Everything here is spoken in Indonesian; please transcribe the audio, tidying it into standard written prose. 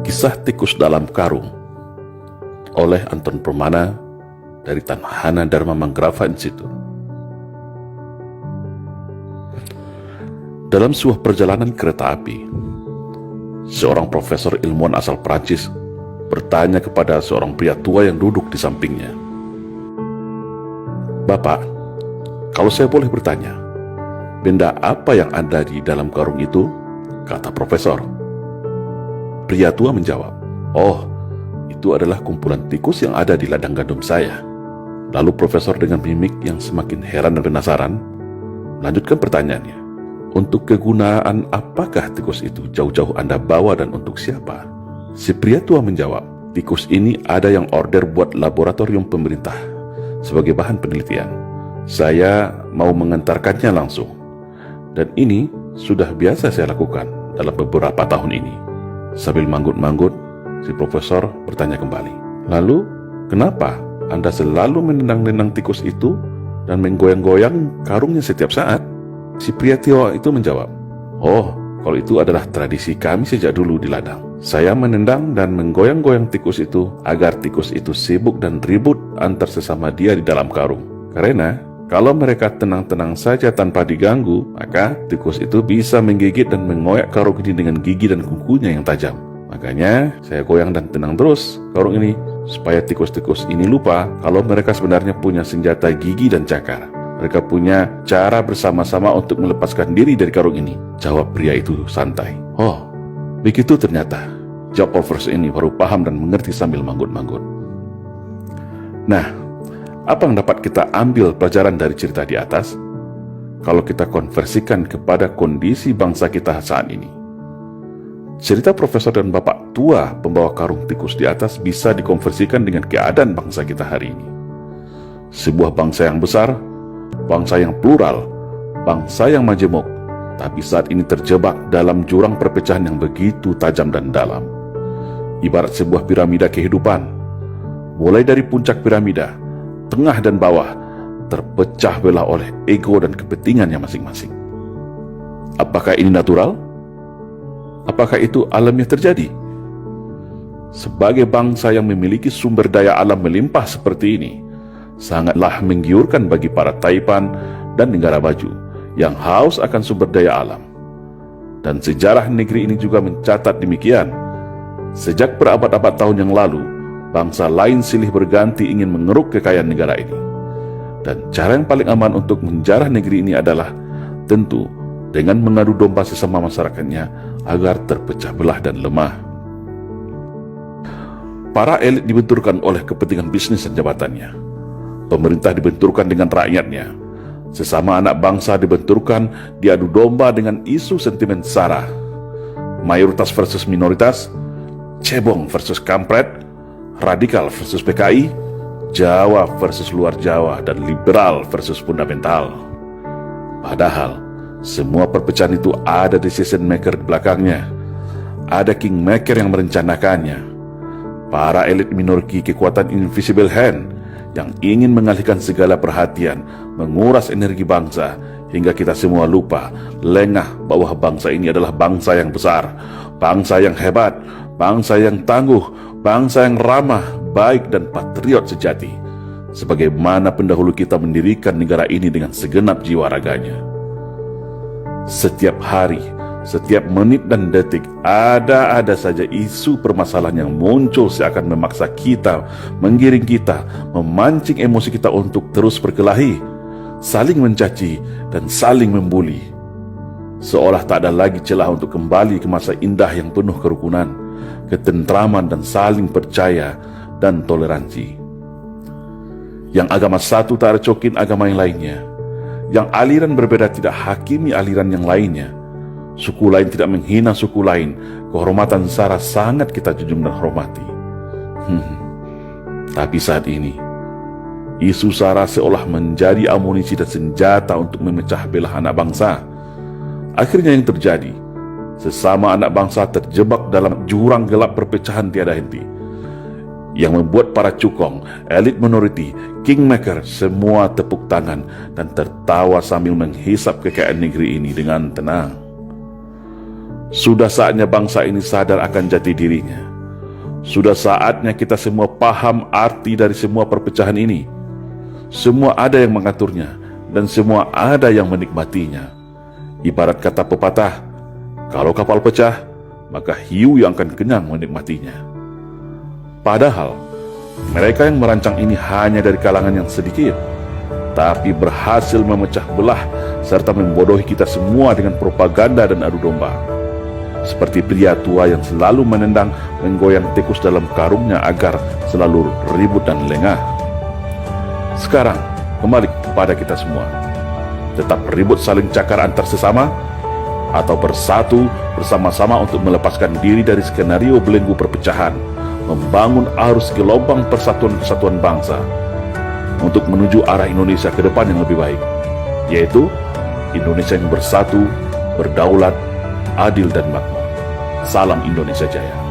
Kisah Tikus Dalam Karung oleh Anton Permana dari Tanhana Dharma Manggrava Institute. Dalam sebuah perjalanan kereta api, seorang profesor ilmuwan asal Prancis bertanya kepada seorang pria tua yang duduk di sampingnya, "Bapak, kalau saya boleh bertanya, benda apa yang ada di dalam karung itu?" kata profesor. Pria tua menjawab, "Oh, itu adalah kumpulan tikus yang ada di ladang gandum saya." Lalu profesor dengan mimik yang semakin heran dan penasaran melanjutkan pertanyaannya, "Untuk kegunaan apakah tikus itu jauh-jauh Anda bawa dan untuk siapa?" Si pria tua menjawab, "Tikus ini ada yang order buat laboratorium pemerintah sebagai bahan penelitian. Saya mau mengantarkannya langsung. Dan ini sudah biasa saya lakukan dalam beberapa tahun ini." Sambil manggut-manggut, si profesor bertanya kembali, "Lalu, kenapa Anda selalu menendang-nendang tikus itu dan menggoyang-goyang karungnya setiap saat?" Si pria tua itu menjawab, "Oh, kalau itu adalah tradisi kami sejak dulu di ladang. Saya menendang dan menggoyang-goyang tikus itu agar tikus itu sibuk dan ribut antar sesama dia di dalam karung. Karena kalau mereka tenang-tenang saja tanpa diganggu, maka tikus itu bisa menggigit dan mengoyak karung ini dengan gigi dan kukunya yang tajam. Makanya saya goyang dan tenang terus karung ini supaya tikus-tikus ini lupa kalau mereka sebenarnya punya senjata gigi dan cakar. Mereka punya cara bersama-sama untuk melepaskan diri dari karung ini," jawab pria itu santai. "Oh, begitu ternyata," jawab profesor ini baru paham dan mengerti sambil manggut-manggut. Nah, apa yang dapat kita ambil pelajaran dari cerita di atas kalau kita konversikan kepada kondisi bangsa kita saat ini? Cerita profesor dan bapak tua pembawa karung tikus di atas bisa dikonversikan dengan keadaan bangsa kita hari ini. Sebuah bangsa yang besar, bangsa yang plural, bangsa yang majemuk, tapi saat ini terjebak dalam jurang perpecahan yang begitu tajam dan dalam. Ibarat sebuah piramida kehidupan, mulai dari puncak piramida, tengah dan bawah terpecah belah oleh ego dan kepentingannya masing-masing. Apakah ini natural? Apakah itu alamiah terjadi? Sebagai bangsa yang memiliki sumber daya alam melimpah seperti ini, sangatlah menggiurkan bagi para taipan dan negara maju yang haus akan sumber daya alam. Dan sejarah negeri ini juga mencatat demikian. Sejak berabad-abad tahun yang lalu, bangsa lain silih berganti ingin mengeruk kekayaan negara ini. Dan cara yang paling aman untuk menjarah negeri ini adalah tentu dengan mengadu domba sesama masyarakatnya agar terpecah belah dan lemah. Para elit dibenturkan oleh kepentingan bisnis dan jabatannya. Pemerintah dibenturkan dengan rakyatnya. Sesama anak bangsa dibenturkan diadu domba dengan isu sentimen sara. Mayoritas versus minoritas, cebong versus kampret, radikal versus PKI, Jawa versus luar Jawa, dan liberal versus fundamental. Padahal semua perpecahan itu ada decision maker di belakangnya. Ada kingmaker yang merencanakannya. Para elit memiliki kekuatan invisible hand yang ingin mengalihkan segala perhatian, menguras energi bangsa, hingga kita semua lupa, lengah bahwa bangsa ini adalah bangsa yang besar, bangsa yang hebat, bangsa yang tangguh, bangsa yang ramah, baik dan patriot sejati, sebagaimana pendahulu kita mendirikan negara ini dengan segenap jiwa raganya. Setiap hari, setiap menit dan detik, ada saja isu permasalahan yang muncul seakan memaksa kita, menggiring kita, memancing emosi kita untuk terus berkelahi, saling mencaci, dan saling membuli. Seolah tak ada lagi celah untuk kembali ke masa indah yang penuh kerukunan, ketentraman, dan saling percaya dan toleransi. Yang agama satu tak recokin agama yang lainnya. Yang aliran berbeda tidak hakimi aliran yang lainnya. Suku lain tidak menghina suku lain. Kehormatan sara sangat kita junjung dan hormati. Tapi saat ini, isu sara seolah menjadi amunisi dan senjata untuk memecah belah anak bangsa. Akhirnya yang terjadi, sesama anak bangsa terjebak dalam jurang gelap perpecahan tiada henti, yang membuat para cukong, elit minoriti, kingmaker semua tepuk tangan dan tertawa sambil menghisap kekayaan negeri ini dengan tenang. Sudah saatnya bangsa ini sadar akan jati dirinya. Sudah saatnya kita semua paham arti dari semua perpecahan ini. Semua ada yang mengaturnya, dan semua ada yang menikmatinya. Ibarat kata pepatah, kalau kapal pecah, maka hiu yang akan kenyang menikmatinya. Padahal, mereka yang merancang ini hanya dari kalangan yang sedikit, tapi berhasil memecah belah serta membodohi kita semua dengan propaganda dan adu domba. Seperti pria tua yang selalu menendang menggoyang tikus dalam karungnya agar selalu ribut dan lengah. Sekarang, kembali kepada kita semua. Tetap ribut saling cakar antar sesama, atau bersatu bersama-sama untuk melepaskan diri dari skenario belenggu perpecahan, membangun arus gelombang persatuan kesatuan bangsa untuk menuju arah Indonesia ke depan yang lebih baik, yaitu Indonesia yang bersatu, berdaulat, adil dan makmur. Salam Indonesia Jaya.